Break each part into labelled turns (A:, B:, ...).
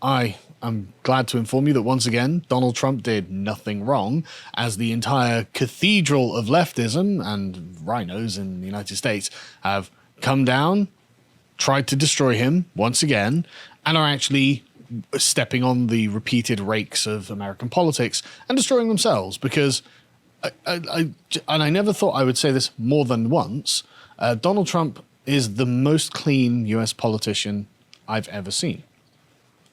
A: I'm glad to inform you that once again, Donald Trump did nothing wrong, as the entire cathedral of leftism and rhinos in the United States have come down, tried to destroy him once again, and are actually stepping on the repeated rakes of American politics and destroying themselves. Because I never thought I would say this more than once, Donald Trump is the most clean US politician I've ever seen.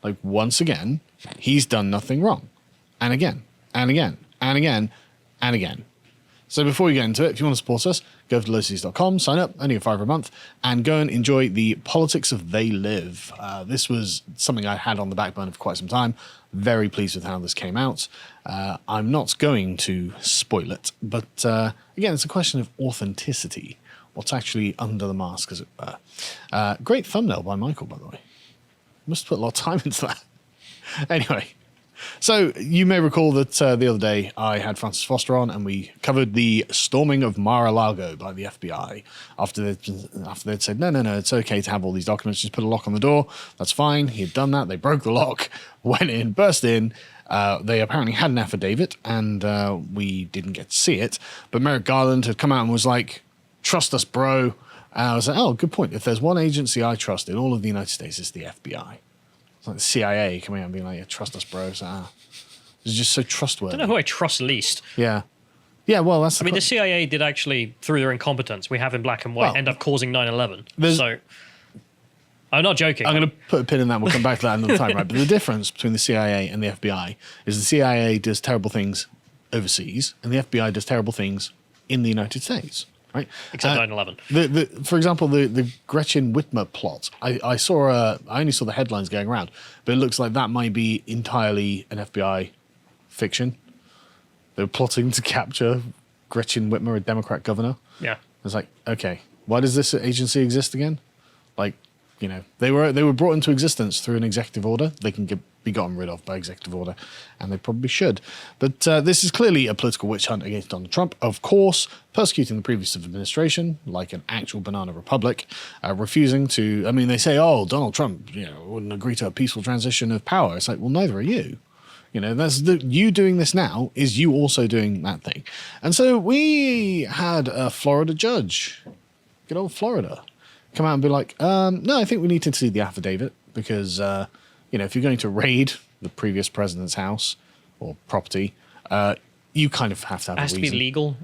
A: Like, once again, he's done nothing wrong. And again, and again, and again, and again. So before we get into it, if you want to support us, go to lotus.com, sign up, only $5 a month, and go and enjoy the politics of They Live. This was something I had on the back burner for quite some time. Very pleased with how this came out. I'm not going to spoil it, but again, it's a question of authenticity. What's actually under the mask, as it were. Great thumbnail by Michael, by the way. Must put a lot of time into that. Anyway, so you may recall that the other day I had Francis Foster on and we covered the storming of Mar-a-Lago by the FBI after they'd said, no, it's okay to have all these documents, just put a lock on the door. That's fine. He had done that. They broke the lock, went in, burst in. They apparently had an affidavit and we didn't get to see it. But Merrick Garland had come out and was like, trust us, bro. And I was like, oh, good point. If there's one agency I trust in all of the United States, it's the FBI. It's like the CIA coming out and being like, yeah, trust us, bro. So, it's just so trustworthy.
B: I don't know who I trust least.
A: Yeah. Yeah, well, that's
B: the CIA did actually, through their incompetence, we have in black and white, end up causing 9/11. So, I'm not joking.
A: I'm going to put a pin in that and we'll come back to that another time, right? But the difference between the CIA and the FBI is the CIA does terrible things overseas and the FBI does terrible things in the United States. Right?
B: Except 9/11.
A: For example, the Gretchen Whitmer plot. I only saw the headlines going around, but it looks like that might be entirely an FBI fiction. They were plotting to capture Gretchen Whitmer, a Democrat governor.
B: Yeah.
A: It's like, okay, why does this agency exist again? Like, you know, they were brought into existence through an executive order. They can be gotten rid of by executive order, and they probably should. But this is clearly a political witch hunt against Donald Trump, of course, persecuting the previous administration like an actual banana republic, refusing to. I mean, they say, "Oh, Donald Trump, wouldn't agree to a peaceful transition of power." It's like, well, neither are you. You doing this now is you also doing that thing. And so we had a Florida judge, good old Florida, come out and be like, no, I think we need to see the affidavit because. If you're going to raid the previous president's house or property, you kind of have to have a reason.
B: It has to be legal.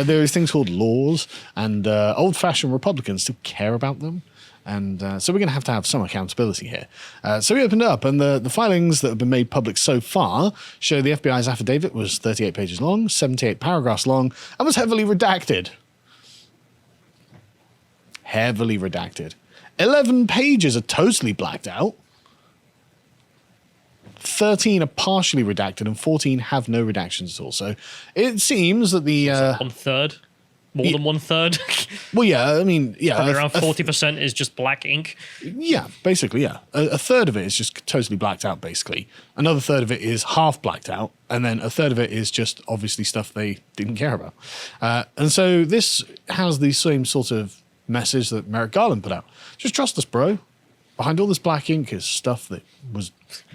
A: There is things called laws, and old-fashioned Republicans still care about them. And so we're going to have some accountability here. So we opened it up, and the filings that have been made public so far show the FBI's affidavit was 38 pages long, 78 paragraphs long, and was heavily redacted. Heavily redacted. 11 pages are totally blacked out. 13 are partially redacted and 14 have no redactions at all. So it seems that the...
B: 1/3? More than 1/3?
A: Well, yeah, I mean... yeah,
B: probably around 40% is just black ink.
A: Yeah, basically, yeah. A third of it is just totally blacked out, basically. Another third of it is half blacked out. And then a third of it is just obviously stuff they didn't care about. And so this has the same sort of message that Merrick Garland put out. Just trust us, bro. Behind all this black ink is stuff that was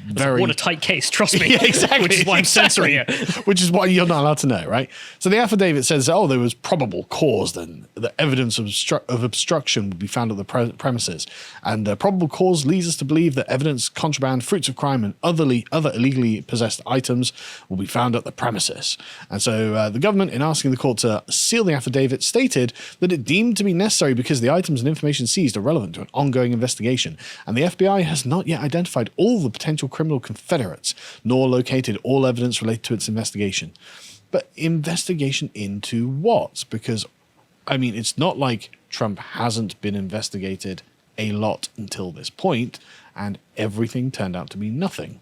A: very...
B: What a tight case, trust me.
A: Yeah, exactly.
B: Which is why I'm censoring it.
A: Which is why you're not allowed to know, right? So the affidavit says, there was probable cause then. The evidence of obstruction would be found at the premises. And probable cause leads us to believe that evidence, contraband, fruits of crime, and other illegally possessed items will be found at the premises. And so the government, in asking the court to seal the affidavit, stated that it deemed to be necessary because the items and information seized are relevant to an ongoing investigation. And the FBI has not yet identified all the potential criminal confederates, nor located all evidence related to its investigation. But investigation into what? Because, I mean, it's not like Trump hasn't been investigated a lot until this point, and everything turned out to be nothing.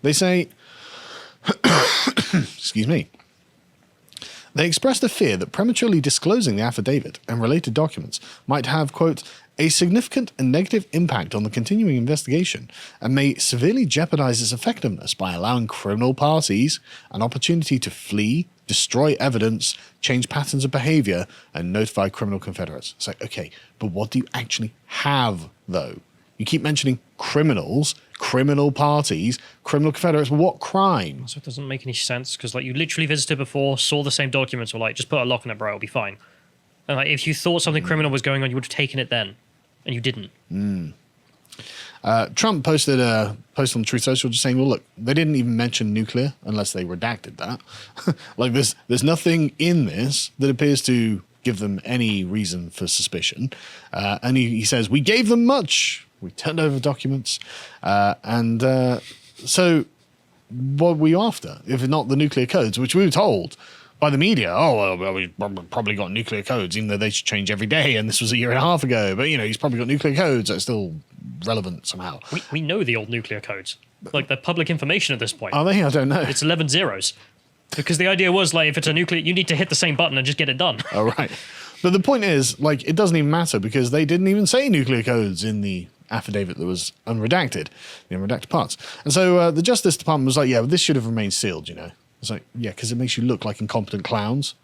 A: They say, excuse me, they expressed a fear that prematurely disclosing the affidavit and related documents might have, quote, a significant and negative impact on the continuing investigation and may severely jeopardize its effectiveness by allowing criminal parties an opportunity to flee, destroy evidence, change patterns of behavior, and notify criminal confederates. It's like, okay, but what do you actually have, though? You keep mentioning criminals, criminal parties, criminal confederates. What crime?
B: So it doesn't make any sense because like you literally visited before, saw the same documents, or like just put a lock on it, bro, it'll be fine. And like if you thought something criminal was going on, you would have taken it then, and you didn't.
A: Trump posted a post on Truth Social just saying, well, look, they didn't even mention nuclear unless they redacted that. Like there's nothing in this that appears to give them any reason for suspicion. And he says, we gave them much. We turned over documents. So what were you after? If not the nuclear codes, which we were told by the media, well, we probably got nuclear codes, even though they should change every day, and this was a year and a half ago. But, he's probably got nuclear codes that are still relevant somehow.
B: We know the old nuclear codes. Like, they're public information at this point.
A: Are they? I don't know.
B: It's 11 zeros. Because the idea was, like, if it's a nuclear, you need to hit the same button and just get it done.
A: Oh, right. But the point is, like, it doesn't even matter because they didn't even say nuclear codes in the affidavit that was unredacted, the unredacted parts. And so the Justice Department was like, yeah, well, this should have remained sealed, It's like, yeah, because it makes you look like incompetent clowns.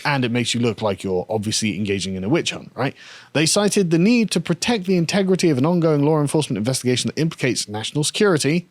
A: And it makes you look like you're obviously engaging in a witch hunt, right? They cited the need to protect the integrity of an ongoing law enforcement investigation that implicates national security.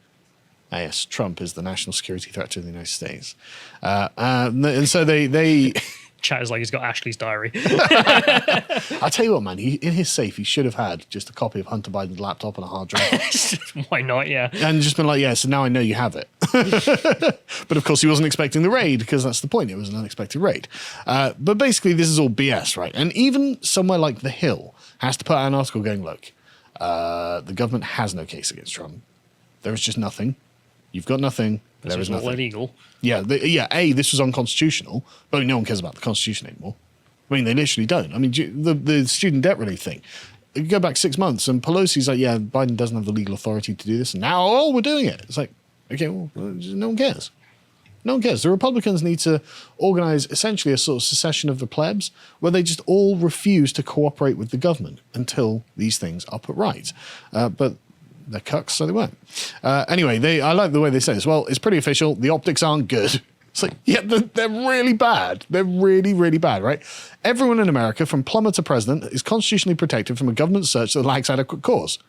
A: Yes, Trump is the national security threat to the United States. And so they
B: Chat is like he's got Ashley's diary.
A: I'll tell you what, man, in his safe, he should have had just a copy of Hunter Biden's laptop and a hard drive.
B: Why not, yeah.
A: And just been like, yeah, so now I know you have it. But of course, he wasn't expecting the raid because that's the point. It was an unexpected raid. But basically, this is all BS, right? And even somewhere like The Hill has to put out an article going, look, the government has no case against Trump. There is just nothing. You've got nothing. There is nothing.
B: Illegal.
A: Yeah, this was unconstitutional, but no one cares about the Constitution anymore. I mean, they literally don't. I mean, the student debt relief thing. You go back 6 months, and Pelosi's like, yeah, Biden doesn't have the legal authority to do this, and now, we're doing it. It's like, okay, well, no one cares. No one cares. The Republicans need to organize essentially a sort of secession of the plebs where they just all refuse to cooperate with the government until these things are put right. But they're cucks, so they won't. Anyway, I like the way they say this. Well, it's pretty official. The optics aren't good. It's like, yeah, they're really bad. They're really, really bad, right? Everyone in America, from plumber to president, is constitutionally protected from a government search that lacks adequate cause.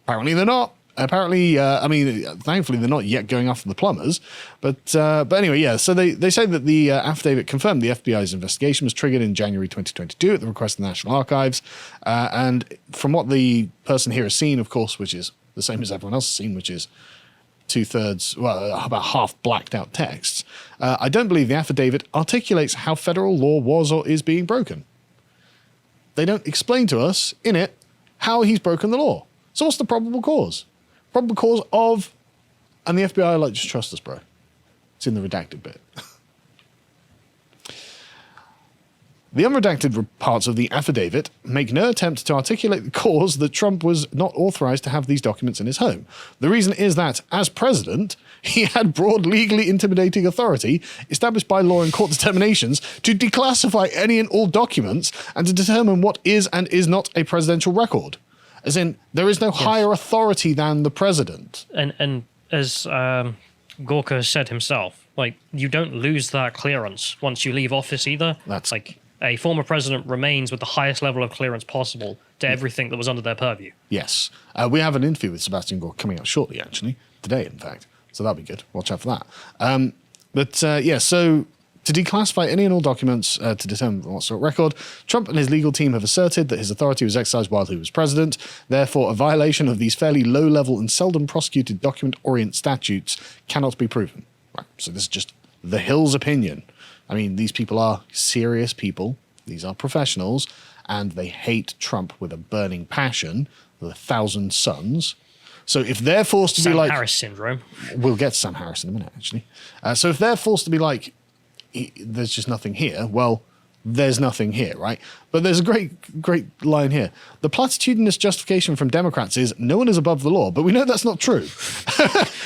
A: Apparently they're not. Apparently, thankfully they're not yet going after the plumbers. But anyway, yeah, so they say that the affidavit confirmed the FBI's investigation was triggered in January 2022 at the request of the National Archives. And from what the person here has seen, of course, which is the same as everyone else has seen, which is about half blacked out texts. I don't believe the affidavit articulates how federal law was or is being broken. They don't explain to us in it how he's broken the law. So what's the probable cause? Probable cause of, and the FBI are like, just trust us, bro. It's in the redacted bit. The unredacted parts of the affidavit make no attempt to articulate the cause that Trump was not authorized to have these documents in his home. The reason is that, as president, he had broad legally intimidating authority established by law and court determinations to declassify any and all documents and to determine what is and is not a presidential record. As in, there is no higher authority than the president.
B: And as Gorka said himself, like, you don't lose that clearance once you leave office either.
A: That's
B: like, a former president remains with the highest level of clearance possible to everything that was under their purview.
A: Yes. We have an interview with Sebastian Gorka coming out shortly, actually. Today, in fact. So that'll be good. Watch out for that. So to declassify any and all documents to determine what sort of record, Trump and his legal team have asserted that his authority was exercised while he was president. Therefore, a violation of these fairly low-level and seldom prosecuted document-orient statutes cannot be proven. Right. So this is just the Hill's opinion. I mean, these people are serious people. These are professionals, and they hate Trump with a burning passion, with 1,000 suns. So if they're forced to be like...
B: Sam Harris syndrome.
A: We'll get to Sam Harris in a minute, actually. So if they're forced to be like, there's just nothing here, well, there's nothing here, right? But there's a great line here. The platitudinous justification from Democrats is no one is above the law, but we know that's not true.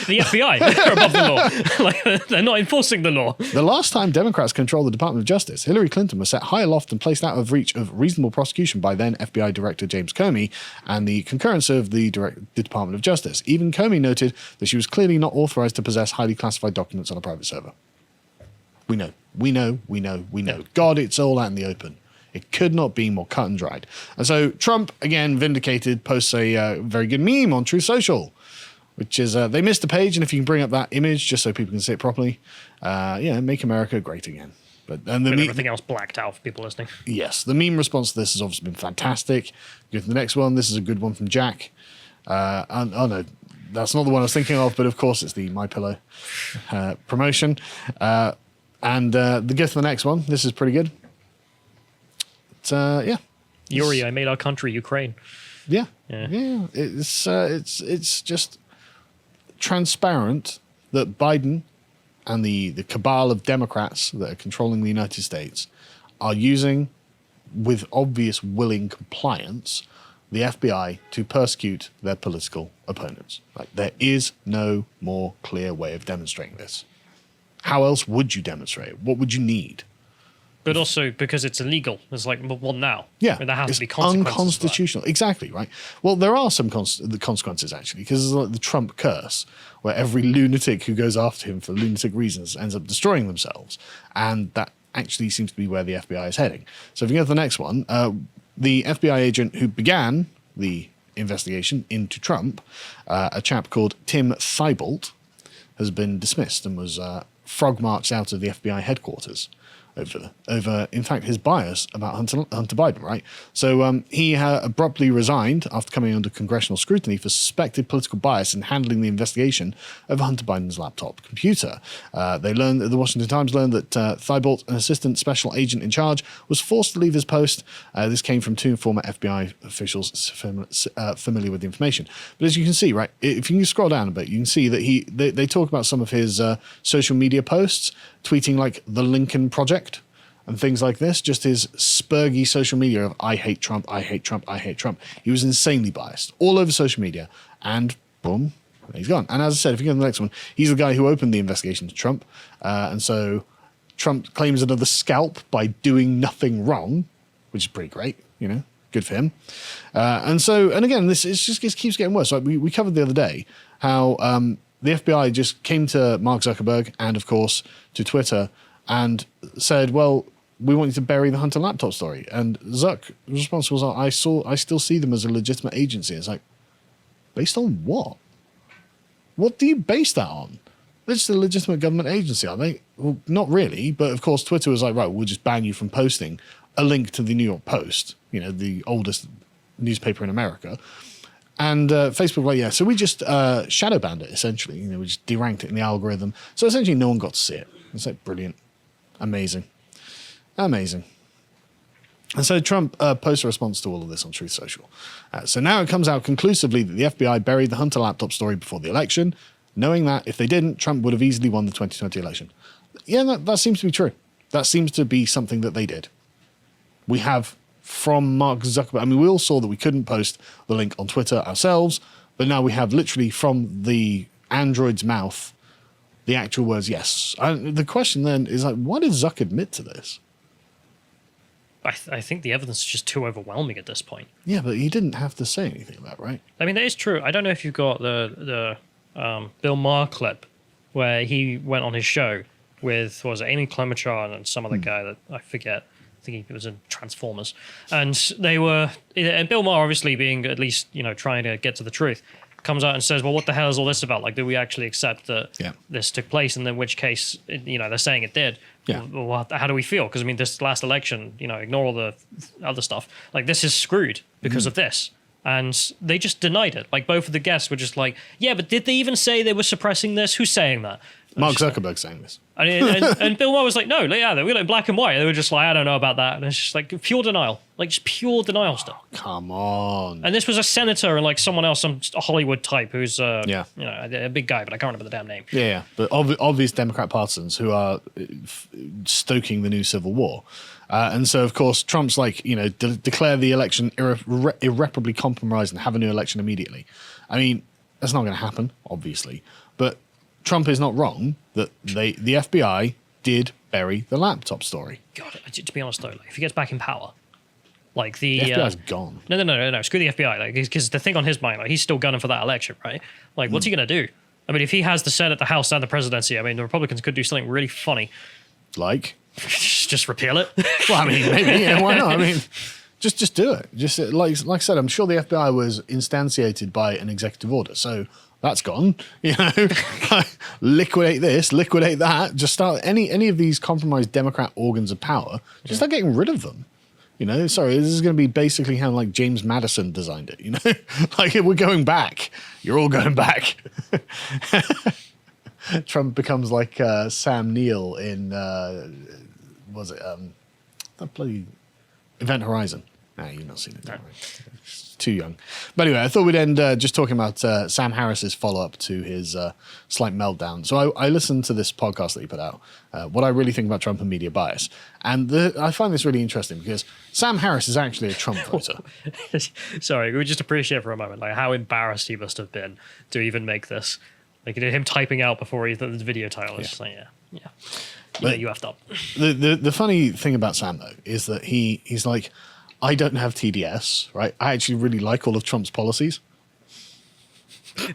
B: The FBI, they're above the law. Like, they're not enforcing the law.
A: The last time Democrats controlled the Department of Justice, Hillary Clinton was set high aloft and placed out of reach of reasonable prosecution by then FBI Director James Comey and the concurrence of the Department of Justice. Even Comey noted that she was clearly not authorized to possess highly classified documents on a private server. We know. God, it's all out in the open. It could not be more cut and dried. And so Trump, again, Vindicated, posts a very good meme on Truth Social, which is they missed a page, and if you can bring up that image just so people can see it properly, make America great again.
B: With everything else blacked out for people listening.
A: Yes, the meme response to this has obviously been fantastic. Go to the next one. This is a good one from Jack. No, that's not the one I was thinking of, but of course it's the MyPillow promotion. Go to the next one. This is pretty good.
B: Yuri, I made our country Ukraine.
A: Yeah. It's just transparent that Biden and the cabal of Democrats that are controlling the United States are using, with obvious willing compliance, the FBI to persecute their political opponents. Like, there is no more clear way of demonstrating this. How else would you demonstrate it? What would you need?
B: But also because it's illegal. It's like, well, now.
A: Yeah,
B: I mean, there has
A: it's
B: to be consequences.
A: Unconstitutional. Exactly, right. Well, there are some the consequences, actually, because it's like the Trump curse, where every lunatic who goes after him for lunatic reasons ends up destroying themselves. And that actually seems to be where the FBI is heading. So if you go to the next one, the FBI agent who began the investigation into Trump, a chap called Tim Thibault, has been dismissed and was frog marched out of the FBI headquarters over, in fact, his bias about Hunter Biden, right? So he abruptly resigned after coming under congressional scrutiny for suspected political bias in handling the investigation of Hunter Biden's laptop computer. The Washington Times learned that Thibault, an assistant special agent in charge, was forced to leave his post. This came from two former FBI officials familiar with the information. But as you can see, right, if you can scroll down a bit, you can see that they talk about some of his social media posts, tweeting like the Lincoln Project and things like this, just his spurgy social media of I hate Trump, I hate Trump, I hate Trump. He was insanely biased all over social media, and boom, he's gone. And as I said, if you go to the next one, he's the guy who opened the investigation to Trump. And so Trump claims another scalp by doing nothing wrong, which is pretty great, good for him. And again, this keeps getting worse. Like we covered the other day how the FBI just came to Mark Zuckerberg and, of course, to Twitter and said, well, we want you to bury the Hunter laptop story. And Zuck's response was, I still see them as a legitimate agency. It's like, based on what? What do you base that on? They're just a legitimate government agency, are they? Well, not really. But, of course, Twitter was like, right, we'll just ban you from posting a link to the New York Post, the oldest newspaper in America. And Facebook, like, yeah, so we just shadow banned it, essentially. We just deranked it in the algorithm. So essentially no one got to see it. It's like brilliant. Amazing. And so Trump posts a response to all of this on Truth Social. So now it comes out conclusively that the FBI buried the Hunter laptop story before the election, knowing that if they didn't, Trump would have easily won the 2020 election. Yeah, that seems to be true. That seems to be something that they did. We have from Mark Zuckerberg. I mean, we all saw that we couldn't post the link on Twitter ourselves, but now we have literally from the android's mouth the actual words, yes. The question then is like, why did Zuck admit to this?
B: I think the evidence is just too overwhelming at this point.
A: Yeah, but he didn't have to say anything about that, right?
B: I mean, that is true. I don't know if you've got the Bill Maher clip where he went on his show with, what was it, Amy Klobuchar and some other guy that I forget. I think he was in Transformers. And Bill Maher, obviously being at least, trying to get to the truth, comes out and says, well, what the hell is all this about? Like, do we actually accept that this took place? And in which case, they're saying it did.
A: Yeah.
B: Well, how do we feel? Because, I mean, this last election, ignore all the other stuff. Like, this is screwed because of this. And they just denied it. Like, both of the guests were just like, yeah, but did they even say they were suppressing this? Who's saying that?
A: Mark Zuckerberg saying this.
B: And Bill Maher was like, no, yeah, they were like black and white. They were just like, I don't know about that. And it's just like pure denial. Like, just pure denial stuff.
A: Come on.
B: And this was a senator and like someone else, some Hollywood type who's,
A: a
B: big guy, but I can't remember the damn name.
A: Yeah. But obvious Democrat partisans who are stoking the new civil war. And so, of course, Trump's like, declare the election irreparably compromised and have a new election immediately. I mean, that's not going to happen, obviously. But Trump is not wrong that the FBI did bury the laptop story.
B: God, to be honest though, like, if he gets back in power, like the
A: FBI's gone.
B: No, screw the FBI. Like, because the thing on his mind, like, he's still gunning for that election, right? Like, what's he gonna do? I mean, if he has the Senate, the House, and the presidency, I mean, the Republicans could do something really funny.
A: Like
B: Just repeal it.
A: Well, I mean, maybe, yeah, why not? I mean, just do it. Just like I said, I'm sure the FBI was instantiated by an executive order, so that's gone. You know, liquidate this, liquidate that. Just start any of these compromised Democrat organs of power. Just start getting rid of them. You know, sorry, this is going to be basically how like James Madison designed it. You know, like we're going back. You're all going back. Trump becomes like Sam Neill in was it that bloody Event Horizon? Nah, you've not seen it. No. Right? It's too young. But anyway, I thought we'd end just talking about Sam Harris's follow-up to his slight meltdown. So I listened to this podcast that he put out, what I really think about Trump and media bias. And I find this really interesting because Sam Harris is actually a Trump voter.
B: Sorry, we just appreciate for a moment like how embarrassed he must have been to even make this. Like him typing out before the video title. It's just like, yeah. But you effed up.
A: The funny thing about Sam, though, is that he's like, I don't have TDS, right? I actually really like all of Trump's policies.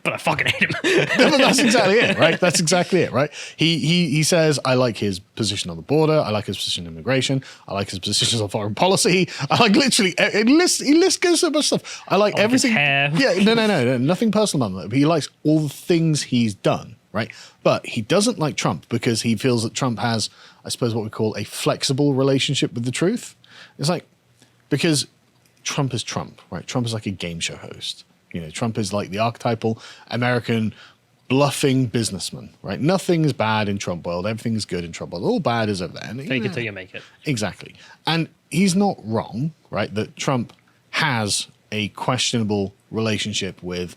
B: But I fucking hate him.
A: But that's exactly it, right? That's exactly it, right? He says, I like his position on the border. I like his position on immigration. I like his positions on foreign policy. I like literally, he lists goes so much stuff. I like everything.
B: His hair.
A: Yeah, no, nothing personal about that. But he likes all the things he's done, right? But he doesn't like Trump because he feels that Trump has, I suppose, what we call a flexible relationship with the truth. It's like, because Trump is Trump, right? Trump is like a game show host. You know, Trump is like the archetypal American bluffing businessman, right? Nothing is bad in Trump world. Everything is good in Trump world. All bad is over there. And,
B: Fake it till you make it.
A: Exactly. And he's not wrong, right? That Trump has a questionable relationship with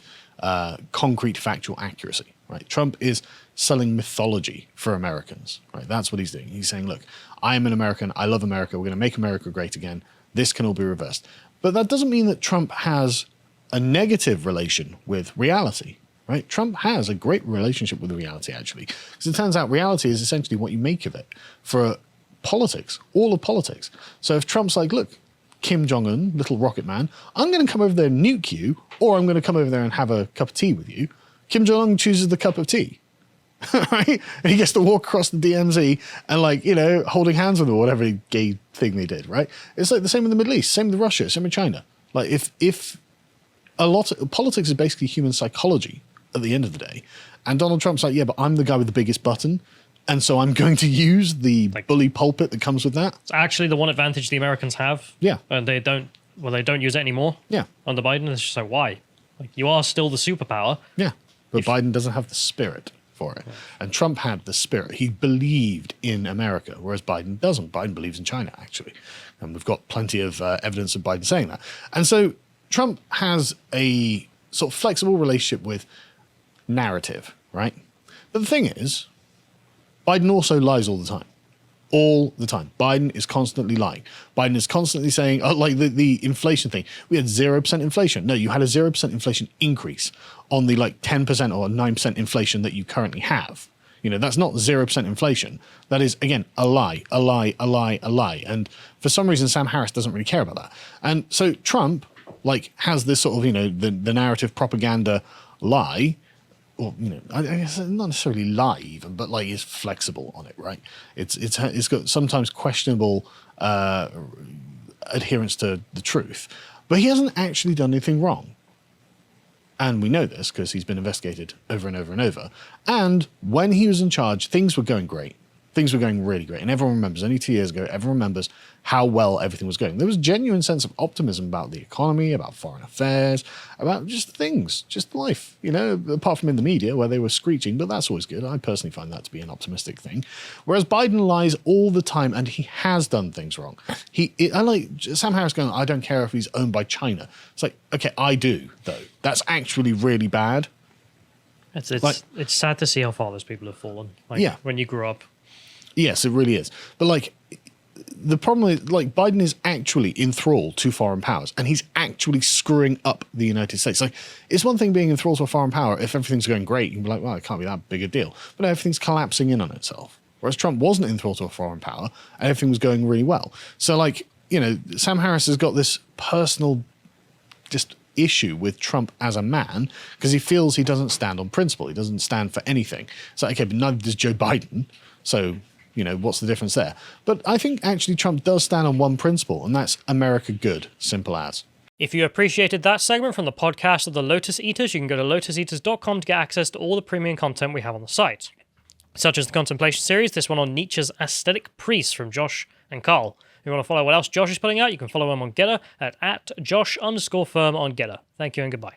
A: concrete factual accuracy, right? Trump is selling mythology for Americans, right? That's what he's doing. He's saying, look, I am an American. I love America. We're going to make America great again. This can all be reversed. But that doesn't mean that Trump has a negative relation with reality, right? Trump has a great relationship with reality, actually, because it turns out reality is essentially what you make of it for politics, all of politics. So if Trump's like, look, Kim Jong-un, little rocket man, I'm going to come over there and nuke you, or I'm going to come over there and have a cup of tea with you, Kim Jong-un chooses the cup of tea. Right? And he gets to walk across the DMZ and, like, you know, holding hands with them or whatever gay thing they did, right? It's like the same in the Middle East, same with Russia, same with China. Like, if a lot of politics is basically human psychology at the end of the day, and Donald Trump's like, yeah, but I'm the guy with the biggest button, and so I'm going to use the bully pulpit that comes with that.
B: It's actually the one advantage the Americans have.
A: Yeah.
B: And they don't use it anymore.
A: Yeah.
B: Under Biden, it's just like, why? Like, you are still the superpower.
A: Yeah. But Biden doesn't have the spirit for it. And Trump had the spirit. He believed in America, whereas Biden doesn't. Biden believes in China, actually. And we've got plenty of evidence of Biden saying that. And so Trump has a sort of flexible relationship with narrative, right? But the thing is, Biden also lies all the time. All the time. Biden is constantly lying. Biden is constantly saying, like the inflation thing. We had 0% inflation. No, you had a 0% inflation increase on the like 10% or 9% inflation that you currently have. You know, that's not 0% inflation. That is, again, a lie, a lie, a lie, a lie. And for some reason, Sam Harris doesn't really care about that. And so Trump, like, has this sort of, you know, the narrative propaganda lie, or, you know, I guess not necessarily lie even, but like is flexible on it, right? It's got sometimes questionable adherence to the truth, but he hasn't actually done anything wrong. And we know this because he's been investigated over and over and over. And when he was in charge, things were going great. Things were going really great. And everyone remembers, only 2 years ago, everyone remembers how well everything was going. There was a genuine sense of optimism about the economy, about foreign affairs, about just things, just life, you know, apart from in the media where they were screeching, but that's always good. I personally find that to be an optimistic thing. Whereas Biden lies all the time and he has done things wrong. I like Sam Harris going, I don't care if he's owned by China. It's like, okay, I do, though. That's actually really bad.
B: It's sad to see how far those people have fallen. Like,
A: yeah.
B: When you grew up.
A: Yes, it really is. But like, the problem is, like, Biden is actually enthralled to foreign powers, and he's actually screwing up the United States. Like, it's one thing being enthralled to a foreign power if everything's going great. You can be like, well, it can't be that big a deal. But everything's collapsing in on itself. Whereas Trump wasn't enthralled to a foreign power, and everything was going really well. So, like, you know, Sam Harris has got this personal just issue with Trump as a man because he feels he doesn't stand on principle. He doesn't stand for anything. It's like, okay, but neither does Joe Biden. So what's the difference there? But I think actually Trump does stand on one principle, and that's America good, simple as.
B: If you appreciated that segment from the podcast of the Lotus Eaters, you can go to lotuseaters.com to get access to all the premium content we have on the site, such as the Contemplation series, this one on Nietzsche's Aesthetic Priest from Josh and Carl. If you want to follow what else Josh is putting out, you can follow him on Getter at @Josh_firm on Getter. Thank you and goodbye.